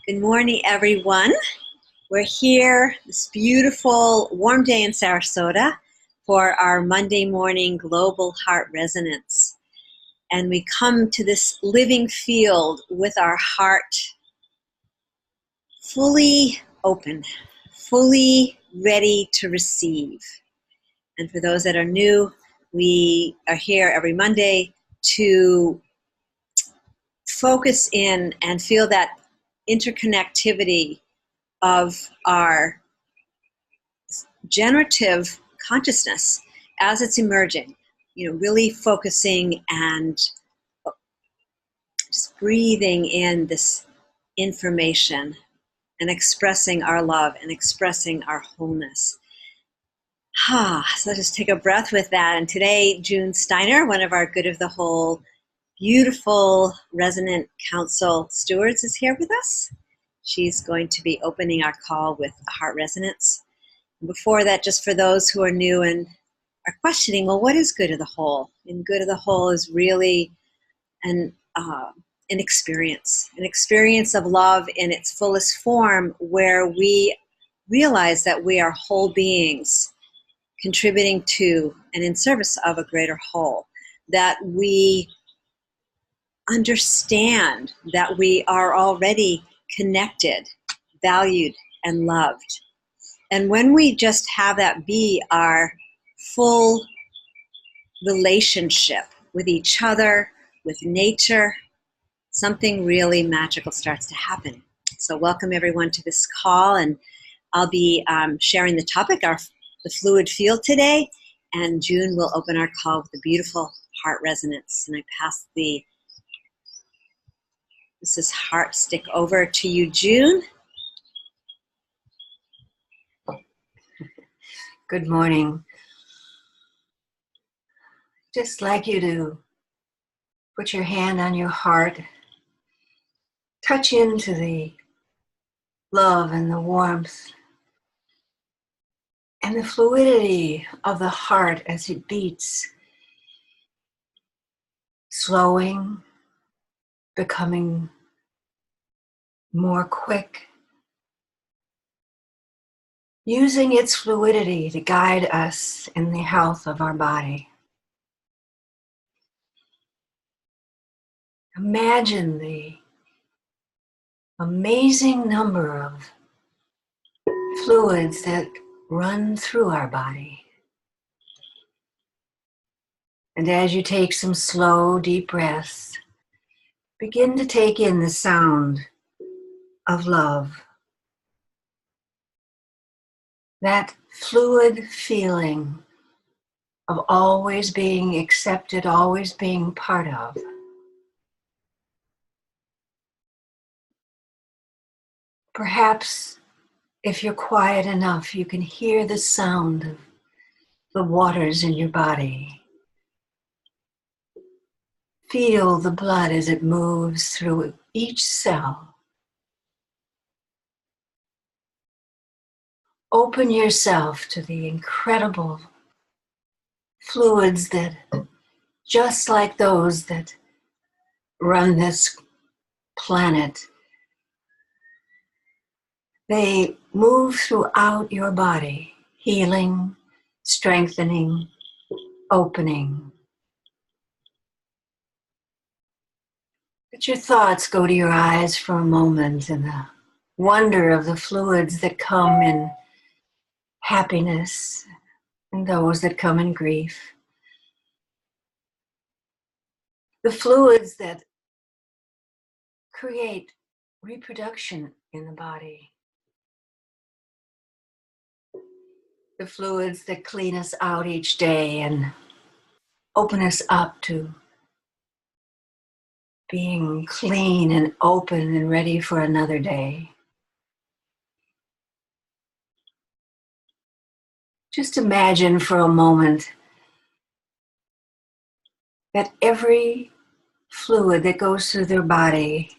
Good morning, everyone. We're here this beautiful warm day in Sarasota for our Monday morning Global Heart Resonance. And we come to this living field with our heart fully open, fully ready to receive. And for those that are new, we are here every Monday to focus in and feel that interconnectivity of our generative consciousness as it's emerging, really focusing and just breathing in this information and expressing our love and expressing our wholeness. So just take a breath with that. And today, June Steiner, one of our Good of the Whole, beautiful Resonant Council stewards, is here with us. She's going to be opening our call with a heart resonance. Before that, just for those who are new and are questioning, well, what is good of the whole? And good of the whole is really an experience of love in its fullest form, where we realize that we are whole beings contributing to and in service of a greater whole, that we understand that we are already connected, valued, and loved. And when we just have that be our full relationship with each other, with nature, something really magical starts to happen. So welcome everyone to this call, and I'll be sharing the topic, the fluid field today, and June will open our call with a beautiful heart resonance. And I pass this is heart stick over to you, June. Good morning. Just like you to put your hand on your heart, touch into the love and the warmth and the fluidity of the heart as it beats, slowing, becoming more quick, using its fluidity to guide us in the health of our body. Imagine the amazing number of fluids that run through our body. And as you take some slow, deep breaths, begin to take in the sound of love. That fluid feeling of always being accepted, always being part of. Perhaps if you're quiet enough, you can hear the sound of the waters in your body. Feel the blood as it moves through each cell. Open yourself to the incredible fluids that, just like those that run this planet, they move throughout your body, healing, strengthening, opening. Let your thoughts go to your eyes for a moment and the wonder of the fluids that come in happiness and those that come in grief. The fluids that create reproduction in the body. The fluids that clean us out each day and open us up to being clean and open and ready for another day. Just imagine for a moment that every fluid that goes through their body,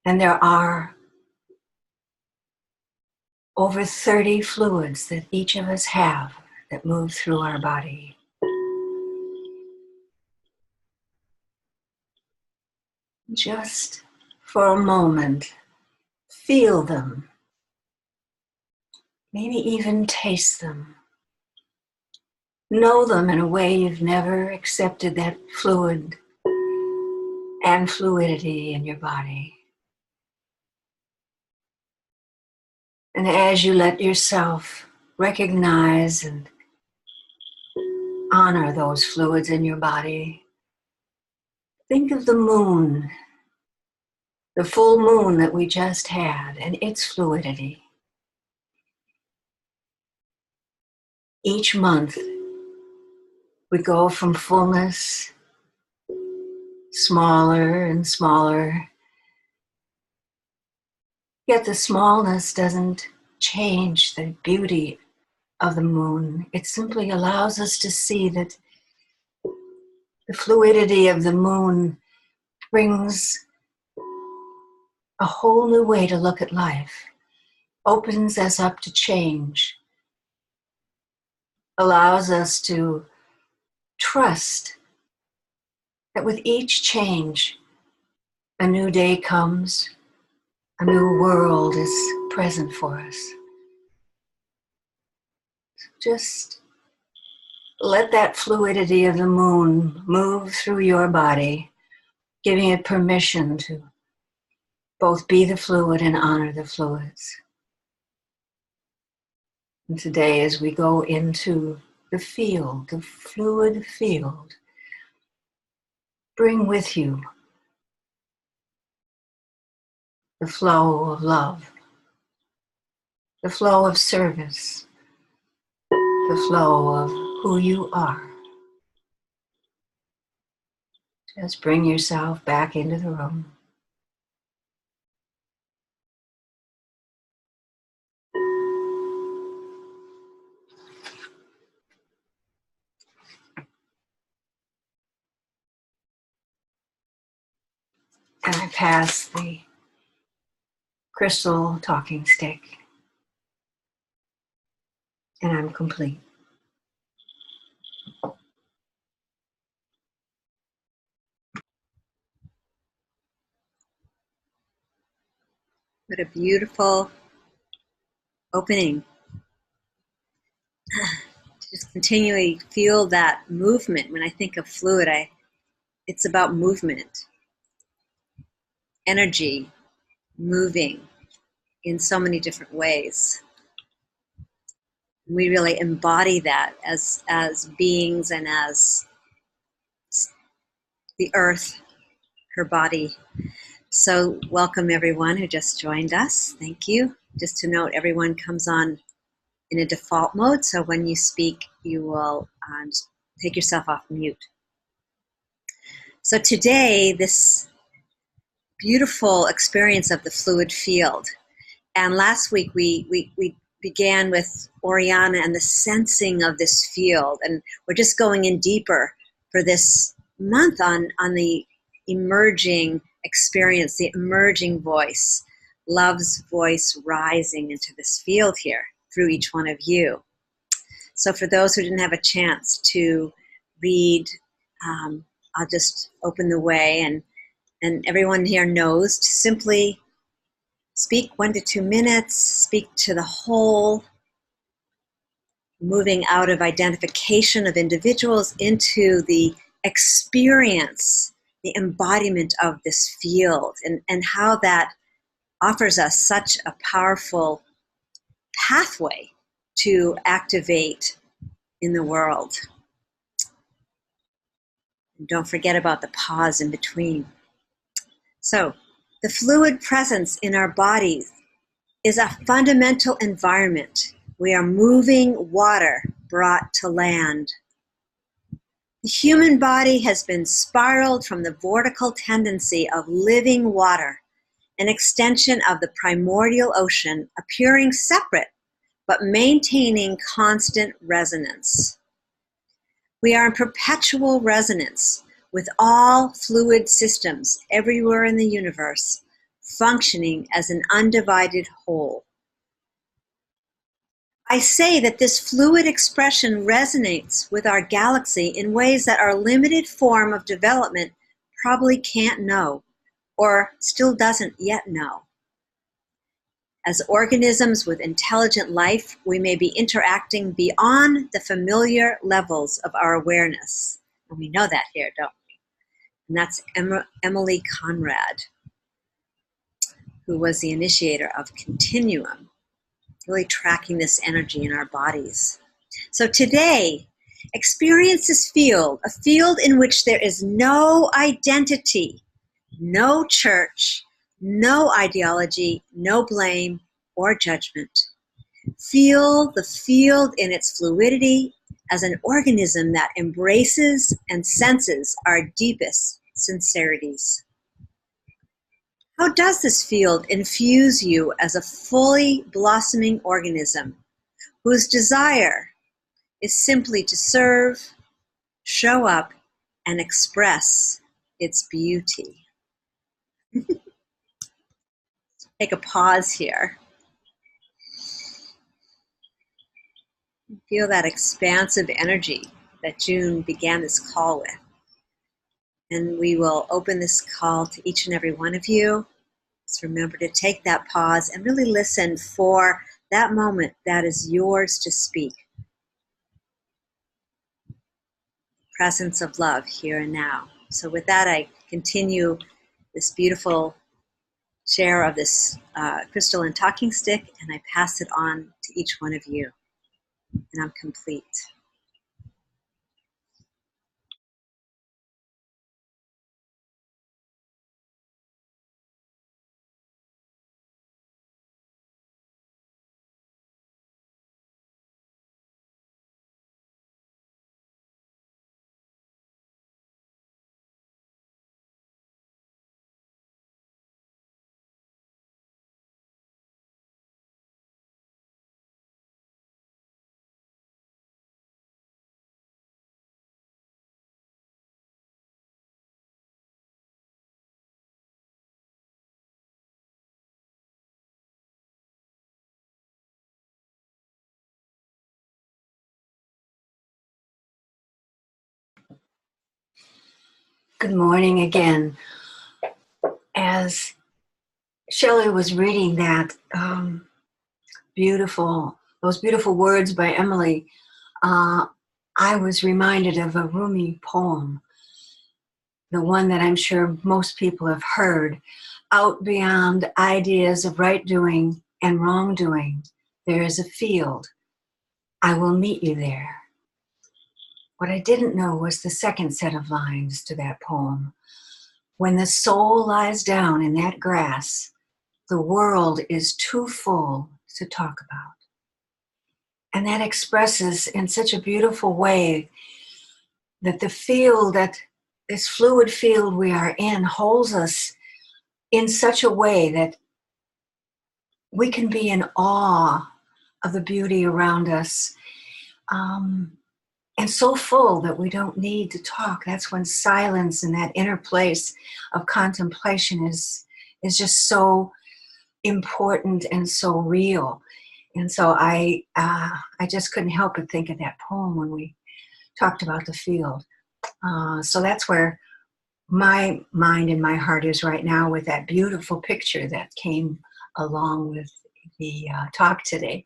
and there are over 30 fluids that each of us have that move through our body. Just for a moment, feel them, maybe even taste them. Know them in a way you've never accepted that fluid and fluidity in your body. And as you let yourself recognize and honor those fluids in your body, think of the moon, the full moon that we just had, and its fluidity. Each month, we go from fullness, smaller and smaller. Yet the smallness doesn't change the beauty of the moon. It simply allows us to see that the fluidity of the moon brings a whole new way to look at life, opens us up to change, allows us to trust that with each change, a new day comes, a new world is present for us. Just let that fluidity of the moon move through your body, giving it permission to both be the fluid and honor the fluids. And today, as we go into the field, the fluid field, bring with you the flow of love, the flow of service, the flow of who you are. Just bring yourself back into the room. And I pass the crystal talking stick. And I'm complete. What a beautiful opening. Just continually feel that movement. When I think of fluid, it's about movement, energy, moving in so many different ways. We really embody that as beings and as the earth, her body. So welcome everyone who just joined us. Thank you. Just to note, everyone comes on in a default mode, so when you speak, you will just take yourself off mute. So today, this beautiful experience of the fluid field. And last week we began with Oriana and the sensing of this field, and we're just going in deeper for this month on the emerging experience, the emerging voice, love's voice rising into this field here through each one of you. So for those who didn't have a chance to read, I'll just open the way, and everyone here knows to simply speak 1 to 2 minutes, speak to the whole, moving out of identification of individuals into the experience, the embodiment of this field, and how that offers us such a powerful pathway to activate in the world. And don't forget about the pause in between. So, the fluid presence in our bodies is a fundamental environment. We are moving water brought to land. The human body has been spiraled from the vortical tendency of living water, an extension of the primordial ocean, appearing separate but maintaining constant resonance. We are in perpetual resonance with all fluid systems everywhere in the universe, functioning as an undivided whole. I say that this fluid expression resonates with our galaxy in ways that our limited form of development probably can't know, or still doesn't yet know. As organisms with intelligent life, we may be interacting beyond the familiar levels of our awareness. And we know that here, don't we? And that's Emilie Conrad, who was the initiator of Continuum, really tracking this energy in our bodies. So today, experience this field, a field in which there is no identity, no church, no ideology, no blame or judgment. Feel the field in its fluidity as an organism that embraces and senses our deepest sincerities. How does this field infuse you as a fully blossoming organism whose desire is simply to serve, show up, and express its beauty? Take a pause here. Feel that expansive energy that June began this call with. And we will open this call to each and every one of you. Just remember to take that pause and really listen for that moment that is yours to speak. Presence of love here and now. So with that, I continue this beautiful share of this crystalline talking stick, and I pass it on to each one of you. And I'm complete. Good morning again. As Shelley was reading that those beautiful words by Emilie, I was reminded of a Rumi poem, the one that I'm sure most people have heard. Out beyond ideas of right doing and wrongdoing, there is a field. I will meet you there. What I didn't know was the second set of lines to that poem. When the soul lies down in that grass, the world is too full to talk about. And that expresses in such a beautiful way that the field, that this fluid field we are in, holds us in such a way that we can be in awe of the beauty around us, and so full that we don't need to talk. That's when silence and that inner place of contemplation is just so important and so real. And so I just couldn't help but think of that poem when we talked about the field. So that's where my mind and my heart is right now, with that beautiful picture that came along with the talk today.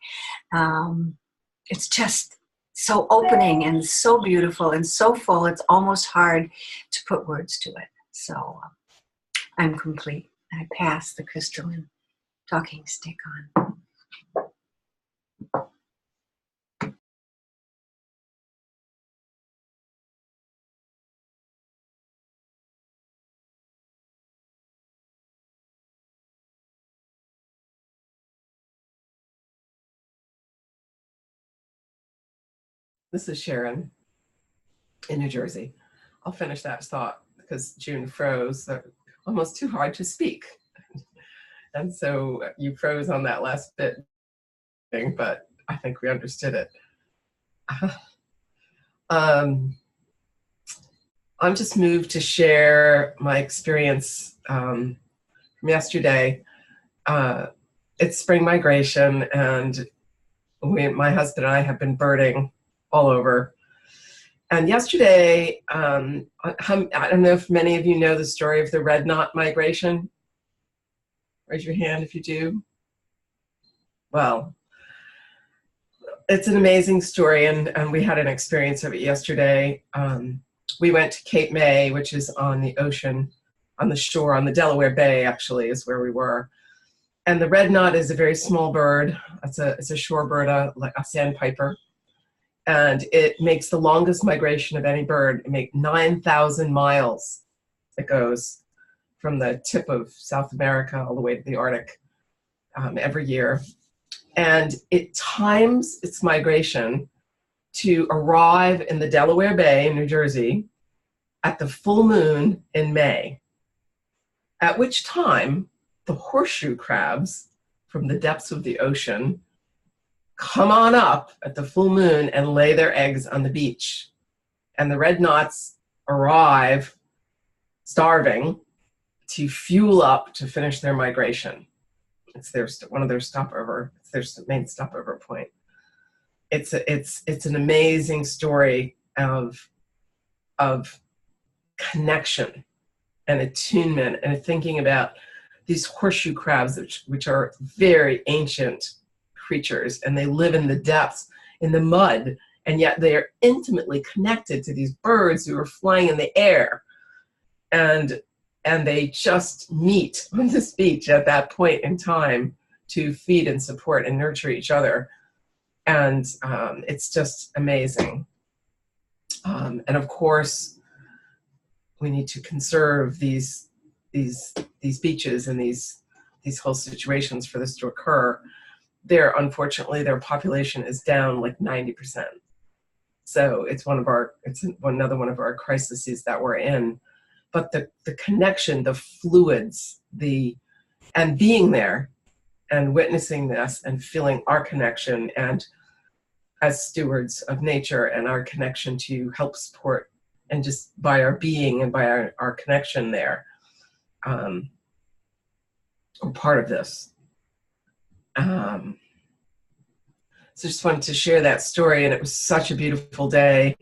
It's just so opening and so beautiful and so full, it's almost hard to put words to it. So I'm complete. I pass the crystalline talking stick on. This is Sharon in New Jersey. I'll finish that thought because June froze. Almost too hard to speak. And so you froze on that last bit thing, but I think we understood it. I'm just moved to share my experience from yesterday. It's spring migration, and my husband and I have been birding all over. And yesterday, I don't know if many of you know the story of the red knot migration. Raise your hand if you do. well, it's an amazing story, and we had an experience of it yesterday. We went to Cape May, which is on the ocean, on the shore, on the Delaware Bay, actually, is where we were. And the red knot is a very small bird. It's a shorebird, like a sandpiper. And it makes the longest migration of any bird. It makes 9,000 miles. It goes from the tip of South America all the way to the Arctic every year. And it times its migration to arrive in the Delaware Bay in New Jersey at the full moon in May, at which time the horseshoe crabs from the depths of the ocean come on up at the full moon and lay their eggs on the beach. And the red knots arrive starving to fuel up to finish their migration. It's one of their stopover. It's their main stopover point. It's an amazing story of connection and attunement, and thinking about these horseshoe crabs, which are very ancient creatures, and they live in the depths, in the mud, and yet they are intimately connected to these birds who are flying in the air, and they just meet on this beach at that point in time to feed and support and nurture each other. And it's just amazing. And of course, we need to conserve these beaches and these whole situations for this to occur. Unfortunately, their population is down like 90%. So it's another one of our crises that we're in. But the connection, the fluids, and being there and witnessing this and feeling our connection, and as stewards of nature and our connection to help support, and just by our being and by our connection there, are part of this. So just wanted to share that story, and it was such a beautiful day.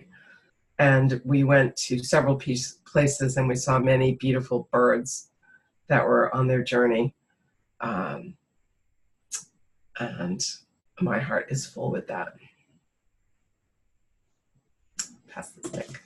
And we went to several places, and we saw many beautiful birds that were on their journey. And my heart is full with that. Pass the stick.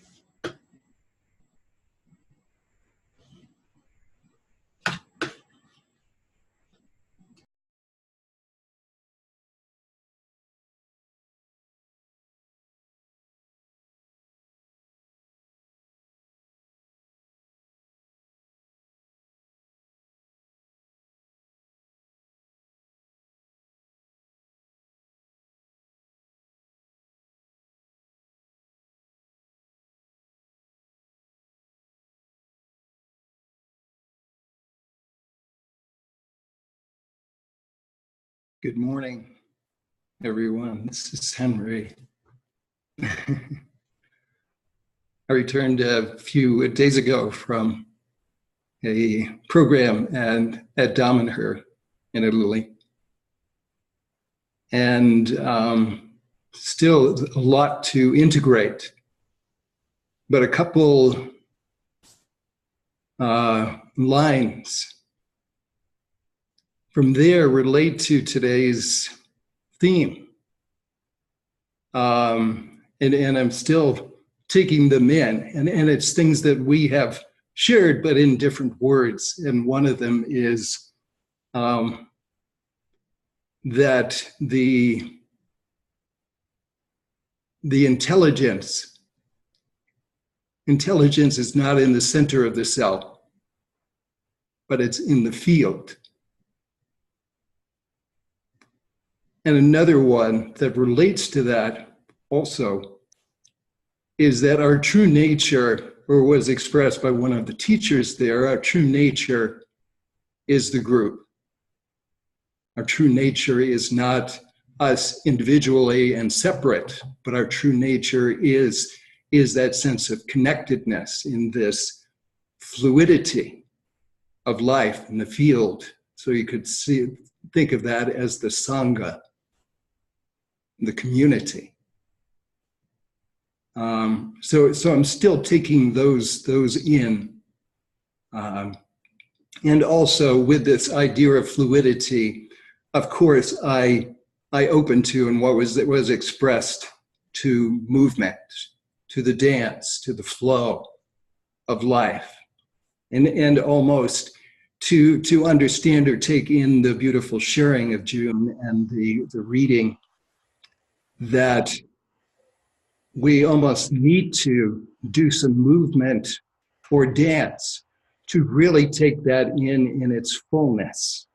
Good morning, everyone. This is Henry. I returned a few days ago from a program at Dominaher in Italy. And still a lot to integrate, but a couple lines from there relate to today's theme. And I'm still taking them in, and it's things that we have shared, but in different words. And one of them is that the intelligence is not in the center of the cell, but it's in the field. And another one that relates to that also is that our true nature, or was expressed by one of the teachers there, our true nature is the group. Our true nature is not us individually and separate, but our true nature is that sense of connectedness in this fluidity of life in the field. So you could think of that as the Sangha, the community. So I'm still taking those in. And also with this idea of fluidity, of course, I I opened to, and what was expressed to movement, to the dance, to the flow of life, and almost to understand or take in the beautiful sharing of June and the reading, that we almost need to do some movement or dance to really take that in its fullness.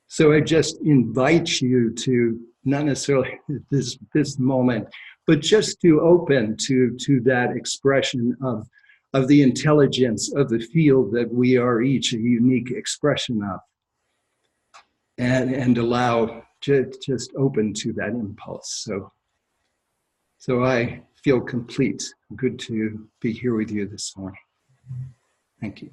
So I just invite you to, not necessarily this moment, but just to open to that expression of the intelligence of the field that we are each a unique expression of, and allow, just open to that impulse. So I feel complete. Good to be here with you this morning. Thank you.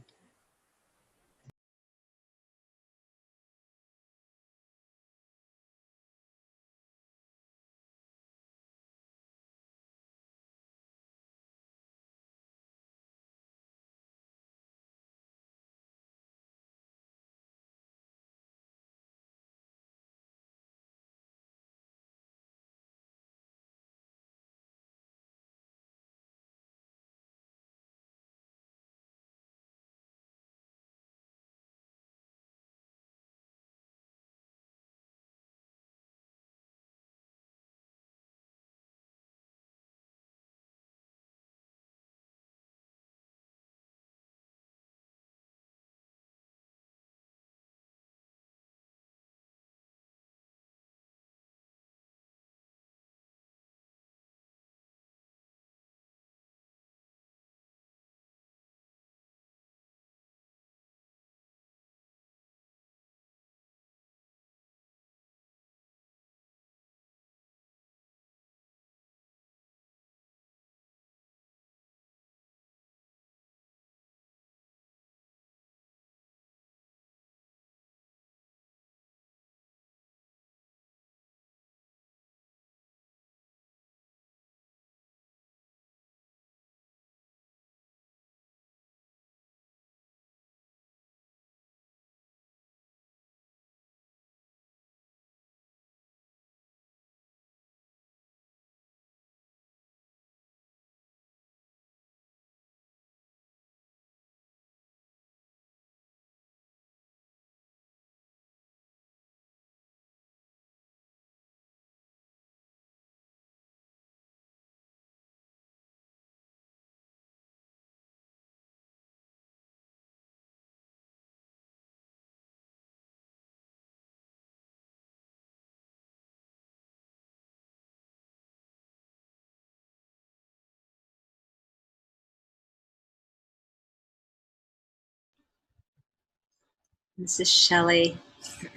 This is Shelley.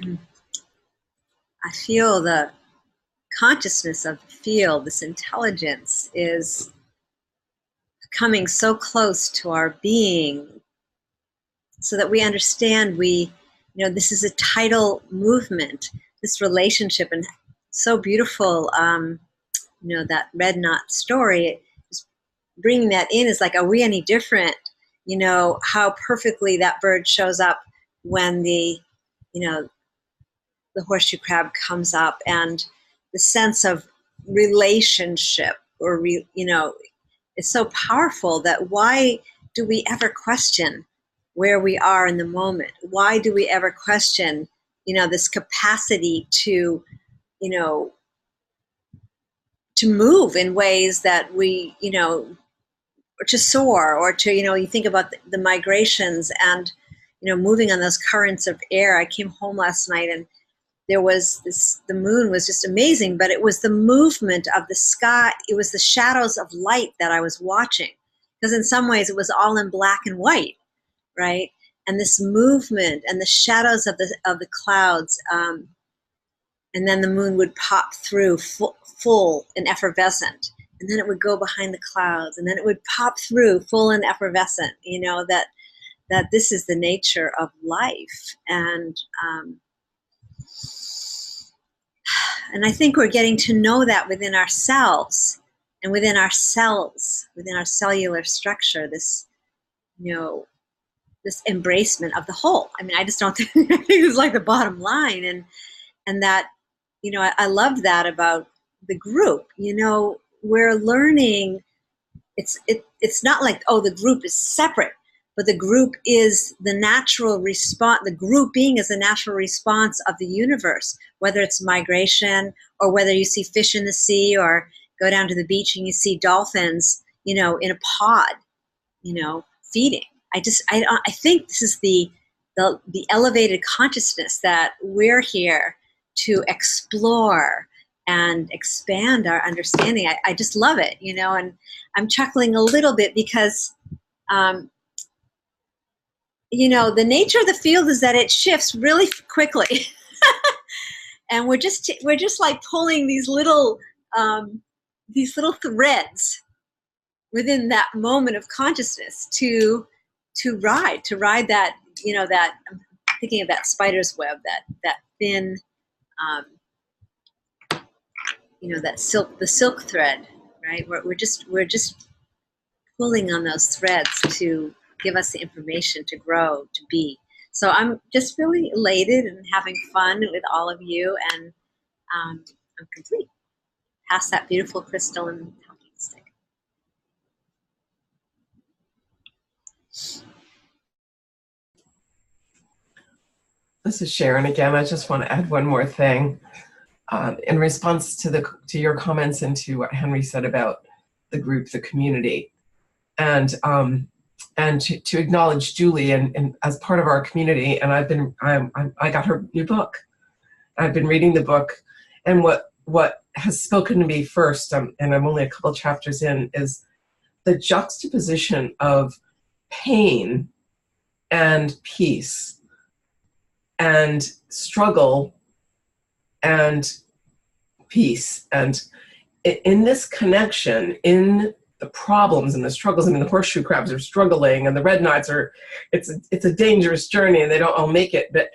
I feel the consciousness of the field, this intelligence, is coming so close to our being, so that we understand this is a tidal movement, this relationship, and so beautiful, that red knot story, just bringing that in is like, are we any different? How perfectly that bird shows up when the horseshoe crab comes up, and the sense of relationship, or is so powerful, that why do we ever question where we are in the moment? Why do we ever question, this capacity to, to move in ways that we, or to soar, or to, you think about the migrations and, moving on those currents of air. I came home last night, and there was the moon was just amazing, but it was the movement of the sky. It was the shadows of light that I was watching, because in some ways it was all in black and white, right? And this movement and the shadows of the clouds, and then the moon would pop through full and effervescent, and then it would go behind the clouds, and then it would pop through full and effervescent. That this is the nature of life, and I think we're getting to know that within ourselves, and within our cells, within our cellular structure. This, this embracement of the whole. I mean, I just don't think, I think it's like the bottom line, and that, I loved that about the group. We're learning. It's not like, oh, the group is separate, but the group is the natural response. The grouping is a natural response of the universe, whether it's migration or whether you see fish in the sea or go down to the beach and you see dolphins, in a pod, feeding. I think this is the elevated consciousness that we're here to explore and expand our understanding. I just love it, and I'm chuckling a little bit because, the nature of the field is that it shifts really quickly. And we're just like pulling these little threads within that moment of consciousness to ride that, that I'm thinking of that spider's web, that thin, the silk thread, right? We're just pulling on those threads to give us the information to grow, to be. So I'm just really elated and having fun with all of you, and I'm complete. Pass that beautiful crystal and talking stick. This is Sharon again. I just want to add one more thing in response to your comments and to what Henry said about the group, the community, and to acknowledge Julie and as part of our community. And I got her new book. I've been reading the book, and what has spoken to me first, and I'm only a couple chapters in, is the juxtaposition of pain and peace and struggle and peace. And in this connection, in the problems and the struggles, I mean, the horseshoe crabs are struggling and the red knots it's a dangerous journey and they don't all make it. But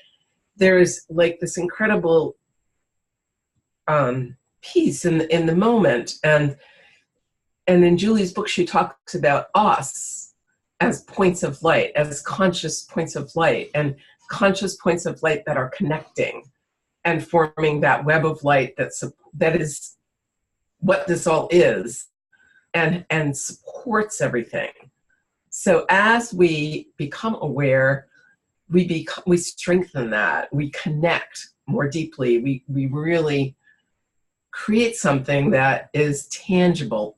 there's like this incredible peace in the moment. And in Julie's book, she talks about us as points of light, as conscious points of light, and conscious points of light that are connecting and forming that web of light that is what this all is, and supports everything. So as we become aware, we strengthen that, we connect more deeply, we really create something that is tangible.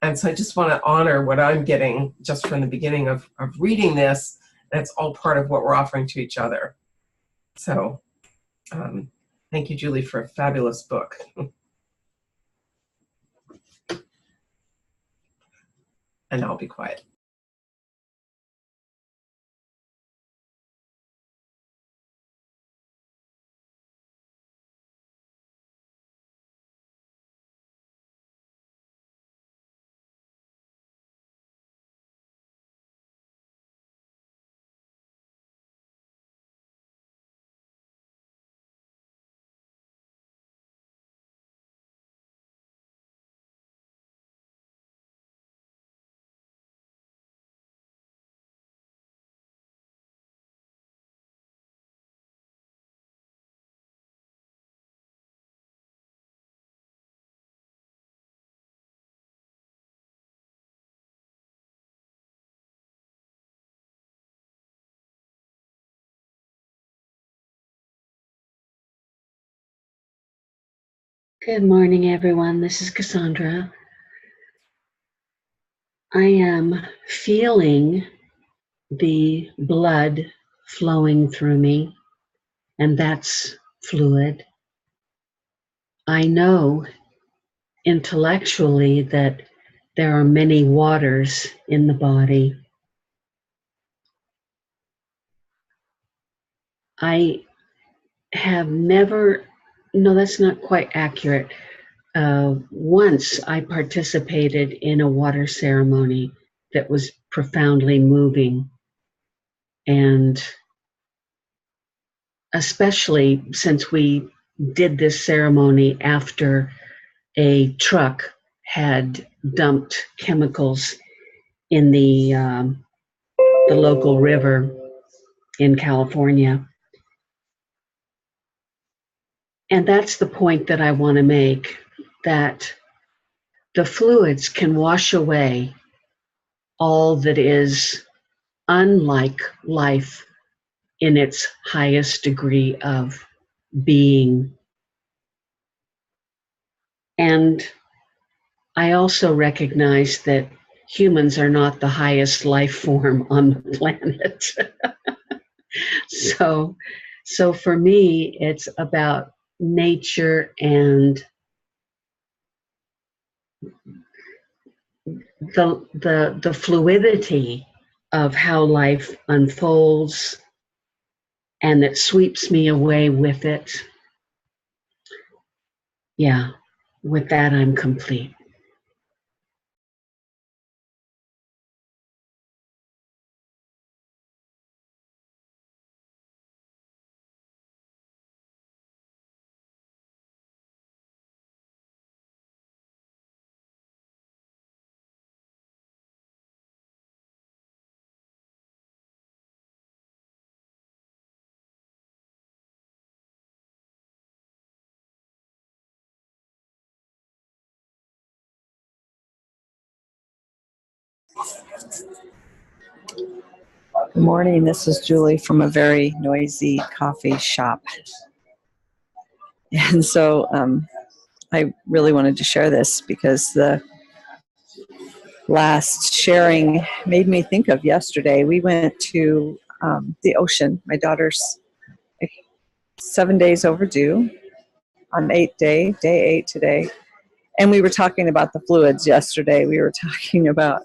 And so I just want to honor what I'm getting just from the beginning of reading this. That's all part of what we're offering to each other. So thank you, Julie, for a fabulous book. And I'll be quiet. Good morning, everyone. This is Cassandra. I am feeling the blood flowing through me, and that's fluid. I know intellectually that there are many waters in the body. I have never, no, that's not quite accurate. Once I participated in a water ceremony that was profoundly moving, and especially since we did this ceremony after a truck had dumped chemicals in the local river in California. And that's the point that I want to make, that the fluids can wash away all that is unlike life in its highest degree of being. And I also recognize that humans are not the highest life form on the planet. So for me, it's about nature and the fluidity of how life unfolds, and it sweeps me away with it. Yeah, with that, I'm complete. Good morning. This is Julie from a very noisy coffee shop. And so I really wanted to share this because the last sharing made me think of yesterday. We went to the ocean. My daughter's 7 days overdue on day 8 today. And we were talking about the fluids yesterday. We were talking about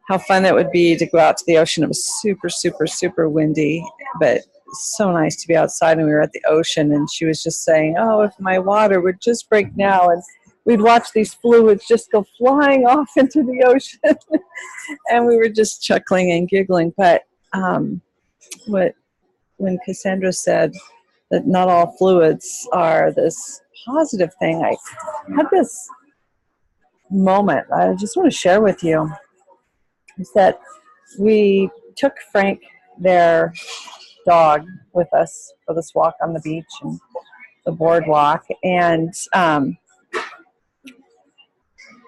how fun it would be to go out to the ocean. It was super, super, super windy, but so nice to be outside. And we were at the ocean, and she was just saying, oh, if my water would just break now. And we'd watch these fluids just go flying off into the ocean. And we were just chuckling and giggling. But when Cassandra said that not all fluids are this positive thing, I had this moment I just want to share with you. Is that we took Frank, their dog, with us for this walk on the beach and the boardwalk, and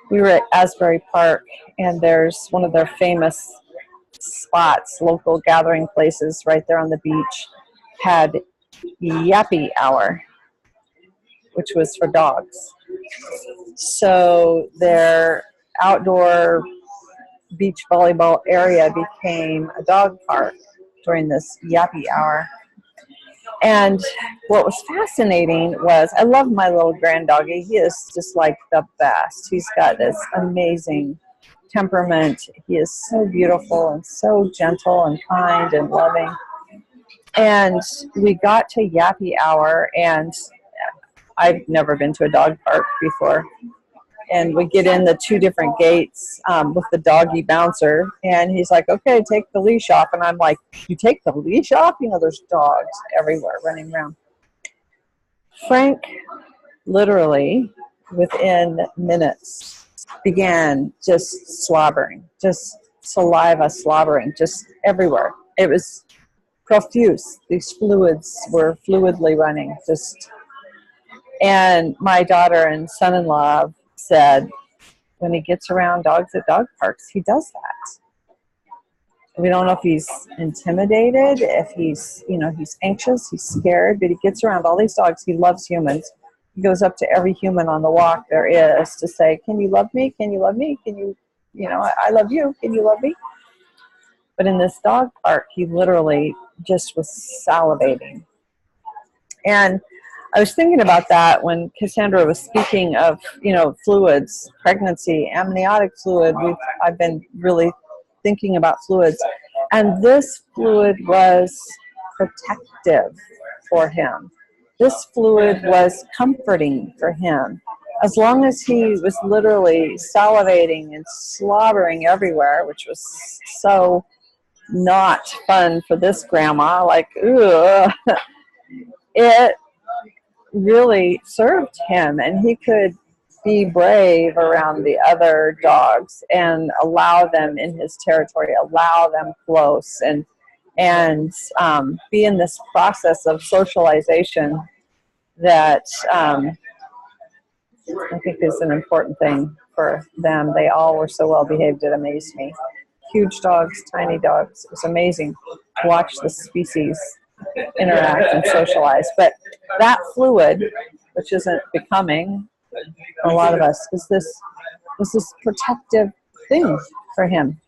we were at Asbury Park, and there's one of their famous spots, local gathering places right there on the beach, had Yappy Hour, which was for dogs. So their outdoor beach volleyball area became a dog park during this Yappy Hour. And what was fascinating was, I love my little grand doggy. He is just like the best. He's got this amazing temperament. He is so beautiful and so gentle and kind and loving. And we got to Yappy Hour, and I've never been to a dog park before. And we get in the 2 different gates with the doggy bouncer, and he's like, okay, take the leash off. And I'm like, you take the leash off? You know, there's dogs everywhere running around. Frank literally, within minutes, began just slobbering, just saliva slobbering, just everywhere. It was profuse. These fluids were fluidly running. And my daughter and son-in-law said, when he gets around dogs at dog parks, he does that. We don't know if he's intimidated, if he's anxious, he's scared, but he gets around all these dogs. He loves humans. He goes up to every human on the walk there is to say, can you love me? Can you love me? Can you, I love you. Can you love me? But in this dog park, he literally just was salivating. And I was thinking about that when Cassandra was speaking of, fluids, pregnancy, amniotic fluid. I've been really thinking about fluids. And this fluid was protective for him. This fluid was comforting for him. As long as he was literally salivating and slobbering everywhere, which was so not fun for this grandma, like, ugh, it really served him, and he could be brave around the other dogs and allow them in his territory, allow them close, and be in this process of socialization that I think is an important thing for them. They all were so well behaved, it amazed me. Huge dogs, tiny dogs. It was amazing to watch the species interact and socialize. But that fluid, which isn't becoming for a lot of us, was this protective thing for him.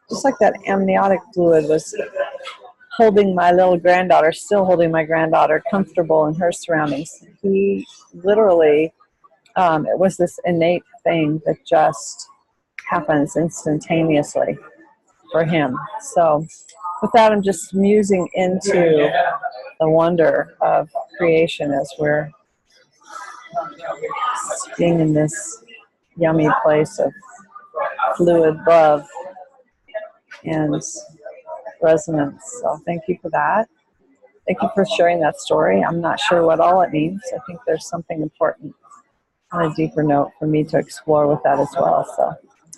Just like that amniotic fluid was holding my little granddaughter, still holding my granddaughter comfortable in her surroundings. He literally, it was this innate thing that just happens instantaneously for him. So with that, I'm just musing into the wonder of creation as we're being in this yummy place of fluid love and resonance. So thank you for that. Thank you for sharing that story. I'm not sure what all it means. I think there's something important on a deeper note for me to explore with that as well. So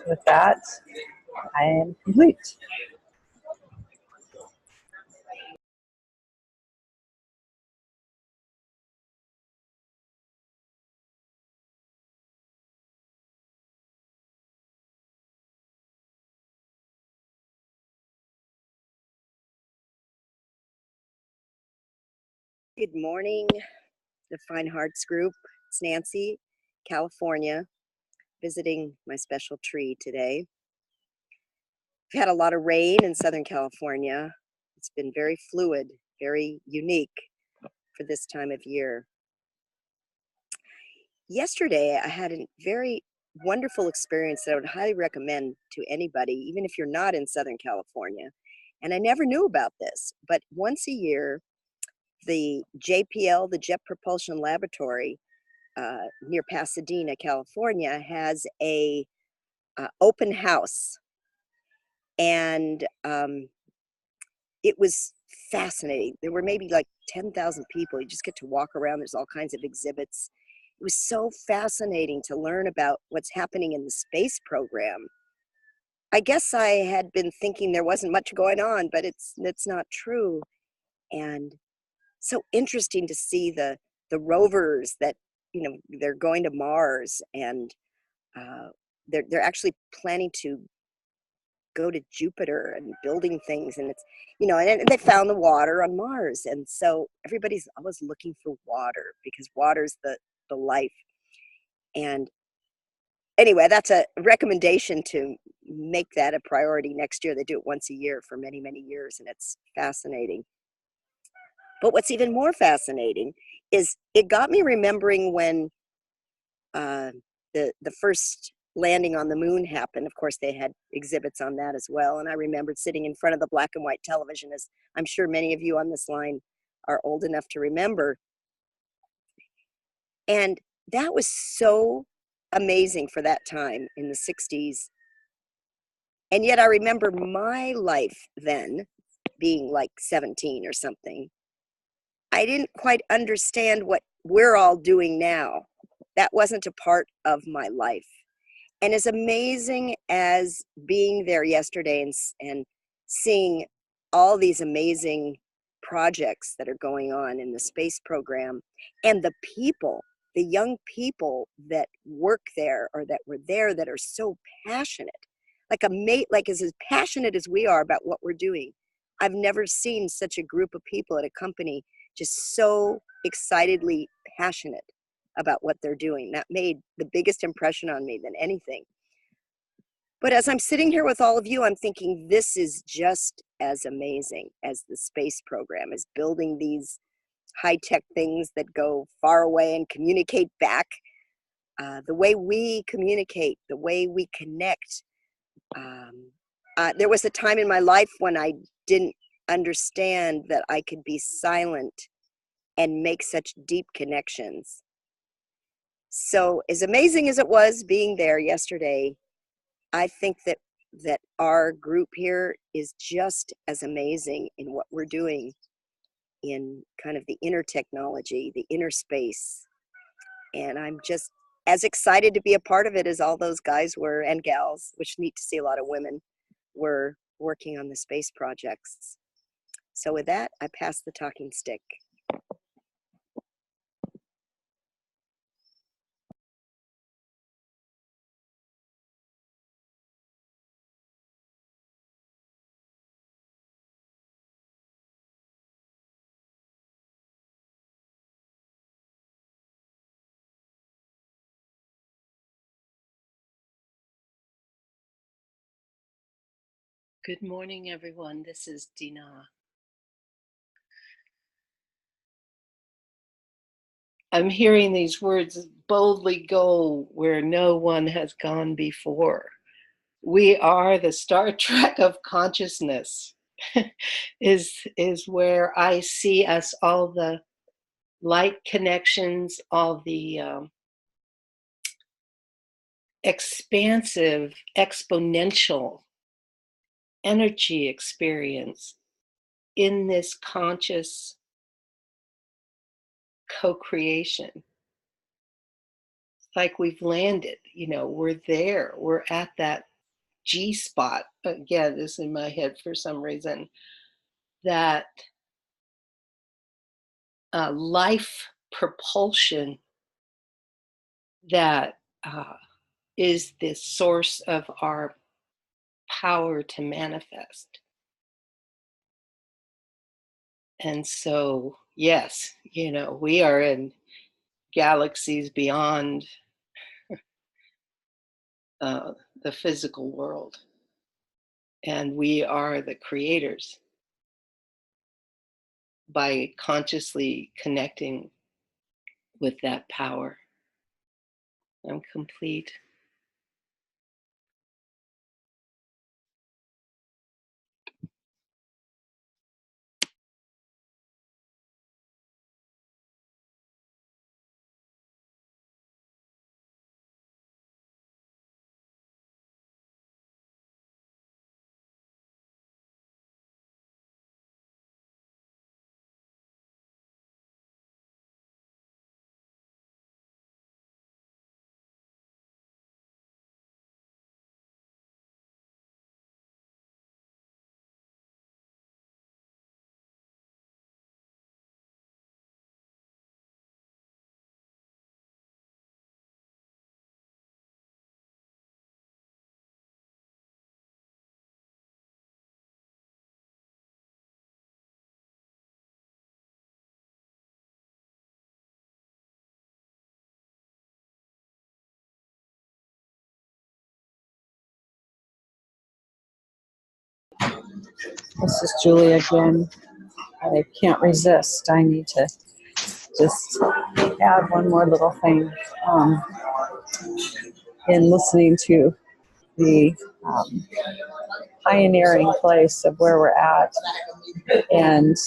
with that, I am complete. Good morning, the Fine Hearts Group. It's Nancy, California, visiting my special tree today. We've had a lot of rain in Southern California. It's been very fluid, very unique for this time of year. Yesterday, I had a very wonderful experience that I would highly recommend to anybody, even if you're not in Southern California. And I never knew about this, but once a year, the JPL, the Jet Propulsion Laboratory, near Pasadena, California, has a open house, and it was fascinating. There were maybe like 10,000 people. You just get to walk around. There's all kinds of exhibits. It was so fascinating to learn about what's happening in the space program. I guess I had been thinking there wasn't much going on, but it's not true. And so interesting to see the rovers that, you know, they're going to Mars, and they're actually planning to go to Jupiter and building things, and it's, you know, and they found the water on Mars, and so everybody's always looking for water because water's the life. And anyway, that's a recommendation to make that a priority next year. They do it once a year for many, many years, and it's fascinating. But what's even more fascinating is it got me remembering when the first landing on the moon happened. Of course, they had exhibits on that as well. And I remembered sitting in front of the black and white television, as I'm sure many of you on this line are old enough to remember. And that was so amazing for that time in the 60s. And yet I remember my life then being like 17 or something. I didn't quite understand what we're all doing now. That wasn't a part of my life. And as amazing as being there yesterday and seeing all these amazing projects that are going on in the space program, and the people, the young people that work there or that were there that are so passionate, like as passionate as we are about what we're doing. I've never seen such a group of people at a company just so excitedly passionate about what they're doing. That made the biggest impression on me than anything. But as I'm sitting here with all of you, I'm thinking this is just as amazing as the space program, is building these high-tech things that go far away and communicate back. The way we communicate, the way we connect. There was a time in my life when I didn't understand that I could be silent and make such deep connections. So as amazing as it was being there yesterday, I think that our group here is just as amazing in what we're doing in kind of the inner technology, the inner space. And I'm just as excited to be a part of it as all those guys were, and gals, which neat to see a lot of women were working on the space projects. So with that, I pass the talking stick. Good morning, everyone. This is Dina. I'm hearing these words, boldly go where no one has gone before. We are the Star Trek of consciousness, is where I see us, all the light connections, all the expansive, exponential energy experience in this conscious co-creation. Like we've landed, we're there, we're at that G spot. Again, this is in my head for some reason, that life propulsion that is the source of our power to manifest. And so, yes, we are in galaxies beyond the physical world. And we are the creators by consciously connecting with that power. I'm complete. This is Julie again. I can't resist. I need to just add one more little thing. In listening to the pioneering place of where we're at and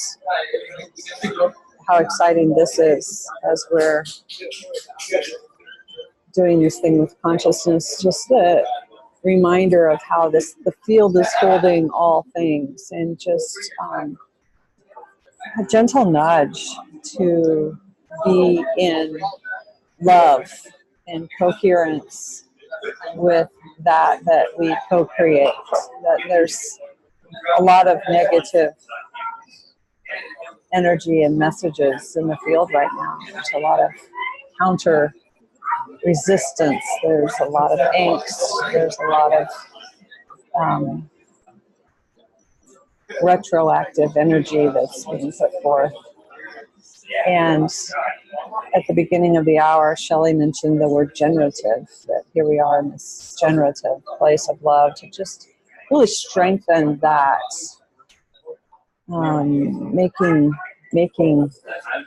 how exciting this is as we're doing this thing with consciousness, just the reminder of how the field is holding all things, and just a gentle nudge to be in love and coherence with that we co-create. That there's a lot of negative energy and messages in the field right now. There's a lot of counter resistance. There's a lot of angst. There's a lot of retroactive energy that's being put forth. And at the beginning of the hour, Shelley mentioned the word generative, that here we are in this generative place of love to just really strengthen that, making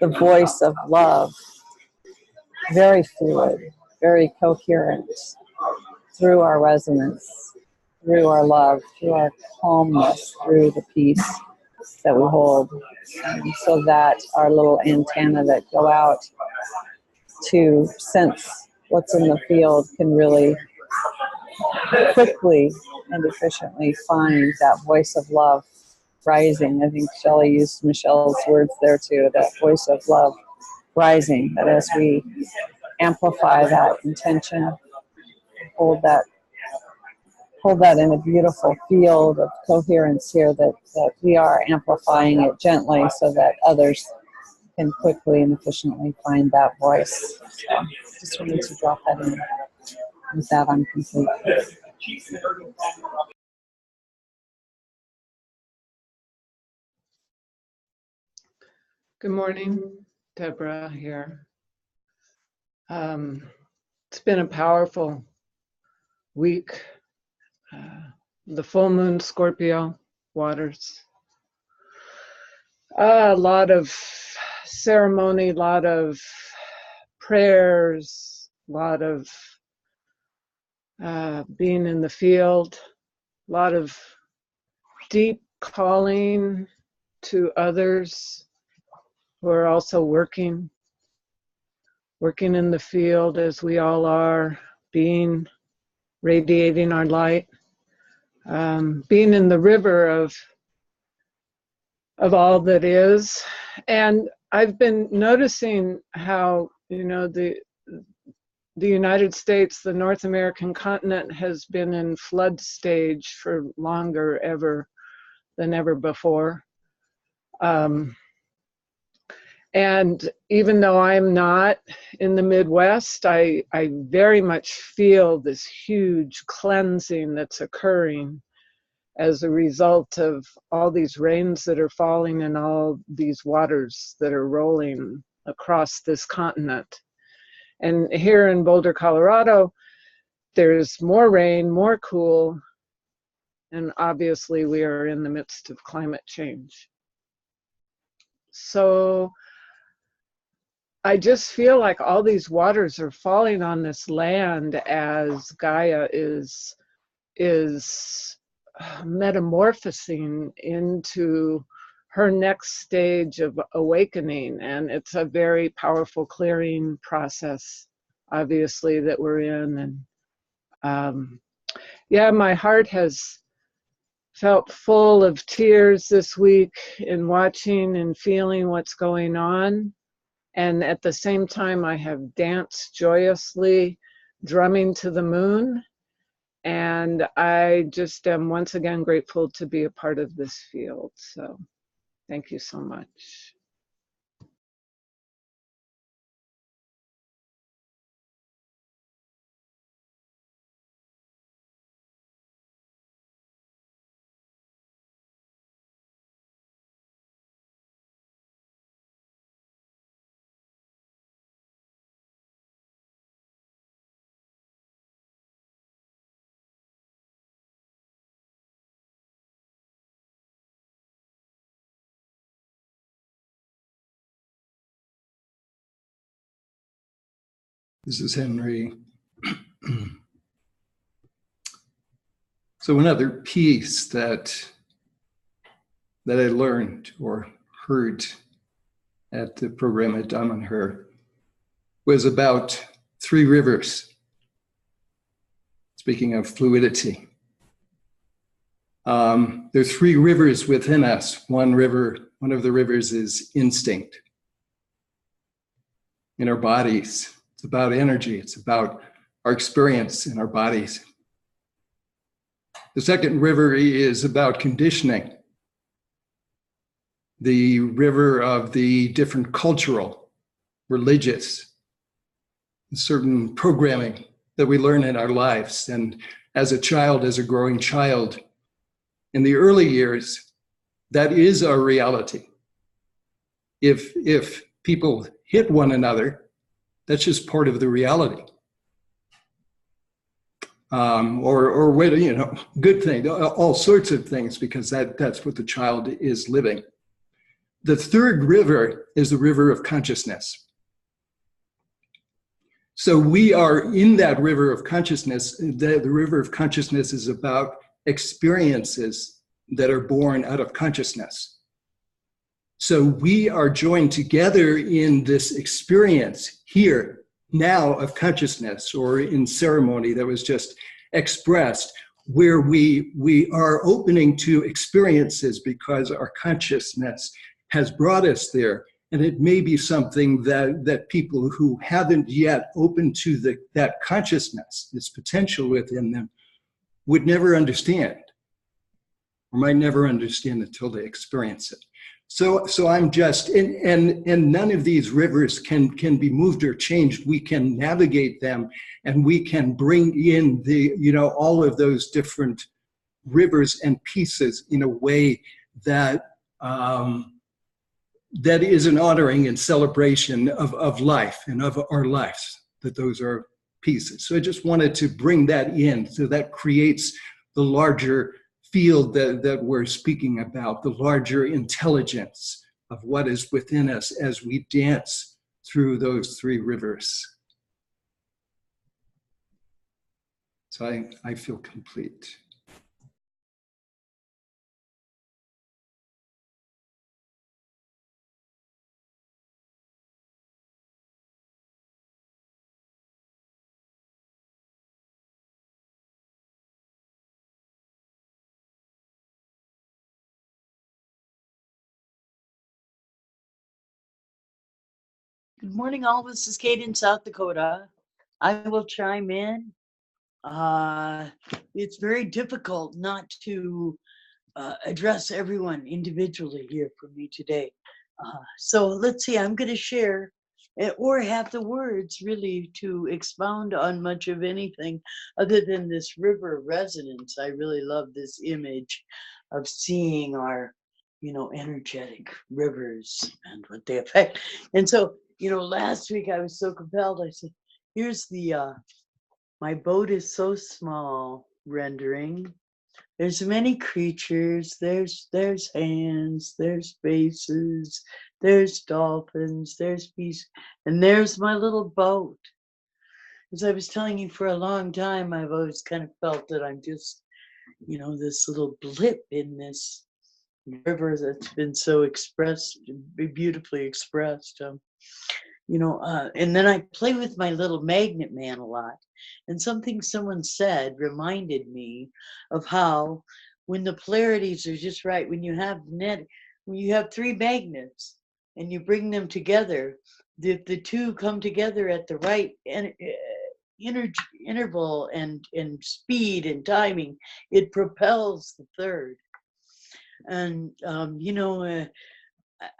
the voice of love very fluid, very coherent through our resonance, through our love, through our calmness, through the peace that we hold, so that our little antenna that go out to sense what's in the field can really quickly and efficiently find that voice of love rising. I think Shelley used Michelle's words there too, that voice of love rising, that as we amplify that intention, hold that in a beautiful field of coherence here, that we are amplifying it gently so that others can quickly and efficiently find that voice. So just wanted to drop that in. With that, I'm complete. Good morning, Deborah here. It's been a powerful week the full moon Scorpio waters. A lot of ceremony, a lot of prayers, a lot of being in the field, a lot of deep calling to others who are also working in the field as we all are, radiating our light, being in the river of all that is. And I've been noticing how, the United States, the North American continent, has been in flood stage for longer than ever before. And even though I'm not in the Midwest, I very much feel this huge cleansing that's occurring as a result of all these rains that are falling and all these waters that are rolling across this continent. And here in Boulder, Colorado, there's more rain, more cool, and obviously we are in the midst of climate change. So I just feel like all these waters are falling on this land as Gaia is metamorphosing into her next stage of awakening. And it's a very powerful clearing process, obviously, that we're in. And yeah, my heart has felt full of tears this week in watching and feeling what's going on. And at the same time, I have danced joyously, drumming to the moon. And I just am once again grateful to be a part of this field. So thank you so much. This is Henry. So another piece that I learned or heard at the program at Damanhur was about three rivers. Speaking of fluidity, there are three rivers within us. One of the rivers is instinct in our bodies. It's about energy. It's about our experience in our bodies. The second river is about conditioning. The river of the different cultural, religious, certain programming that we learn in our lives. And as a child, as a growing child, in the early years, that is our reality. If people hit one another, that's just part of the reality. Or good thing, all sorts of things, because that's what the child is living. The third river is the river of consciousness. So we are in that river of consciousness. The river of consciousness is about experiences that are born out of consciousness. So we are joined together in this experience here, now, of consciousness, or in ceremony that was just expressed, where we are opening to experiences because our consciousness has brought us there. And it may be something that people who haven't yet opened to that consciousness, this potential within them, would never understand, or might never understand until they experience it. So I'm just, and none of these rivers can be moved or changed. We can navigate them, and we can bring in all of those different rivers and pieces in a way that that is an honoring and celebration of life and of our lives, that those are pieces. So I just wanted to bring that in, so that creates the larger field that we're speaking about, the larger intelligence of what is within us as we dance through those three rivers. So I feel complete. Good morning, all. This is Kate in South Dakota. I will chime in. It's very difficult not to address everyone individually here for me today. So let's see, I'm going to share or have the words really to expound on much of anything other than this river resonance. I really love this image of seeing our, energetic rivers and what they affect. And so, last week I was so compelled. I said, here's the my boat is so small rendering. There's many creatures, there's hands, there's faces, there's dolphins, there's bees, and there's my little boat. As I was telling you, for a long time, I've always kind of felt that I'm just, this little blip in this river that's been so expressed, beautifully expressed. And then I play with my little magnet man a lot. And something someone said reminded me of how when the polarities are just right, when you have three magnets and you bring them together, if the two come together at the right interval and speed and timing, it propels the third. And,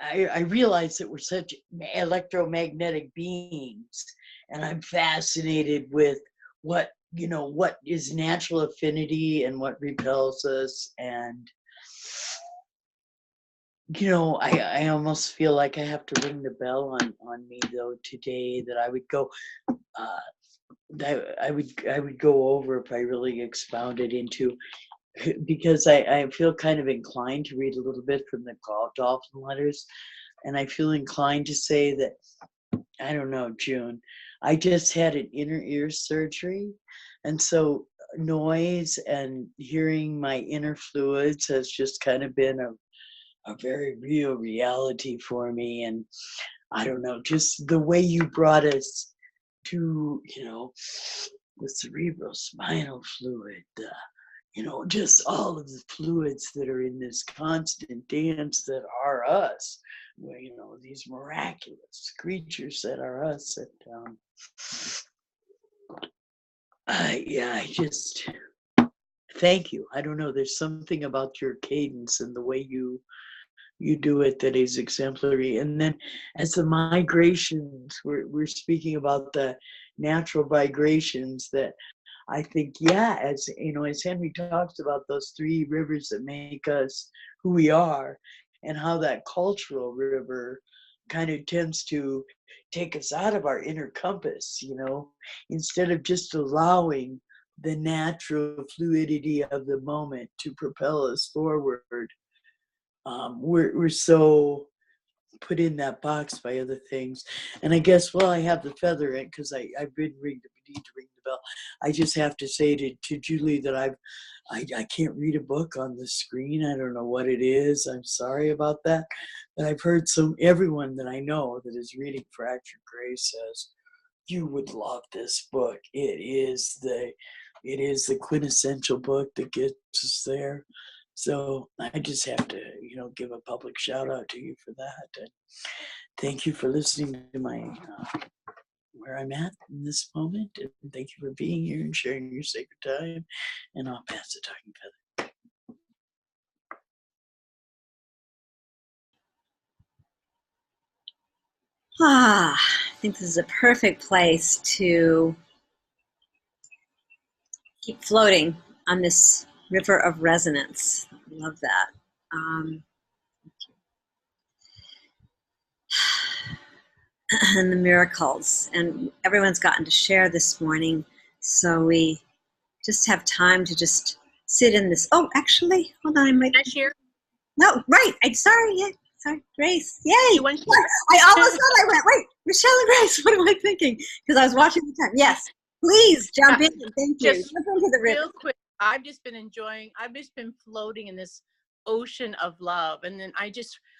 I realize that we're such electromagnetic beings, and I'm fascinated with what is natural affinity and what repels us. And, I almost feel like I have to ring the bell on me though today, that I would go, I would go over if I really expounded into, because I feel kind of inclined to read a little bit from the dolphin letters, and I feel inclined to say that, I don't know, June, I just had an inner ear surgery, and so noise and hearing my inner fluids has just kind of been a very real reality for me. And I don't know, just the way you brought us to, the cerebral spinal fluid, just all of the fluids that are in this constant dance that are us, these miraculous creatures that are us. And I just thank you. I don't know, there's something about your cadence and the way you do it that is exemplary. And then as the migrations, we're speaking about the natural migrations that I think, as Henry talks about those three rivers that make us who we are, and how that cultural river kind of tends to take us out of our inner compass, instead of just allowing the natural fluidity of the moment to propel us forward. We're so put in that box by other things. And I guess, I have the feather in, because I've been need to ring the bell. I just have to say to Julie that I can't read a book on the screen. I don't know what it is. I'm sorry about that. But I've heard everyone that I know that is reading Fractured Grace says, you would love this book. It is the quintessential book that gets us there. So I just have to, give a public shout out to you for that. And thank you for listening to my where I'm at in this moment. And thank you for being here and sharing your sacred time. And I'll pass the talking feather. I think this is a perfect place to keep floating on this river of resonance. I love that. And the miracles. And everyone's gotten to share this morning. So we just have time to just sit in this. Oh, actually, hold on. I might. Can I share? No, right. I'm sorry. Yeah, sorry, Grace. Yay! You want to I almost thought I went. Wait, Michelle and Grace. What am I thinking? Because I was watching the time. Yes, please jump in. Thank you. Just Jump into the river. real quick, I've just been floating in this ocean of love. And then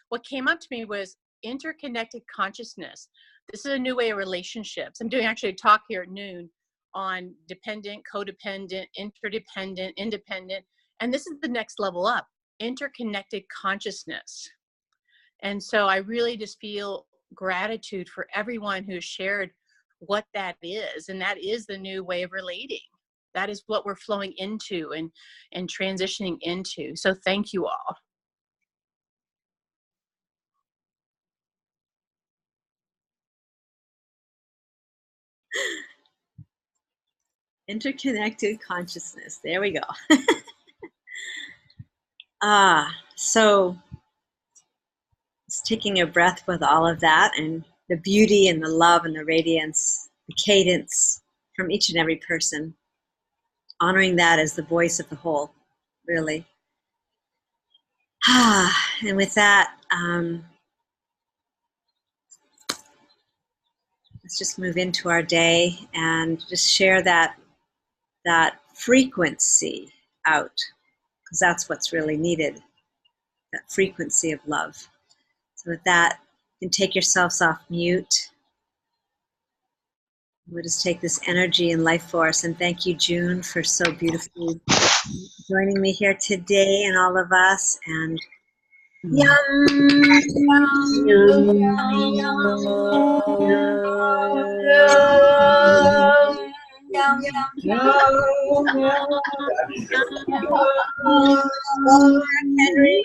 what came up to me was interconnected consciousness. This is a new way of relationships. I'm doing actually a talk here at noon on dependent, codependent, interdependent, independent. And this is the next level up, interconnected consciousness. And so I really just feel gratitude for everyone who shared what that is. And that is the new way of relating. That is what we're flowing into and transitioning into. So thank you all. Interconnected consciousness. There we go. So just taking a breath with all of that and the beauty and the love and the radiance, the cadence from each and every person, honoring that as the voice of the whole, really. And with that, let's just move into our day and just share that frequency out, because that's what's really needed, that frequency of love. So with that, you can take yourselves off mute. We'll just take this energy and life force, and thank you, June, for so beautifully joining me here today and all of us. And Henry.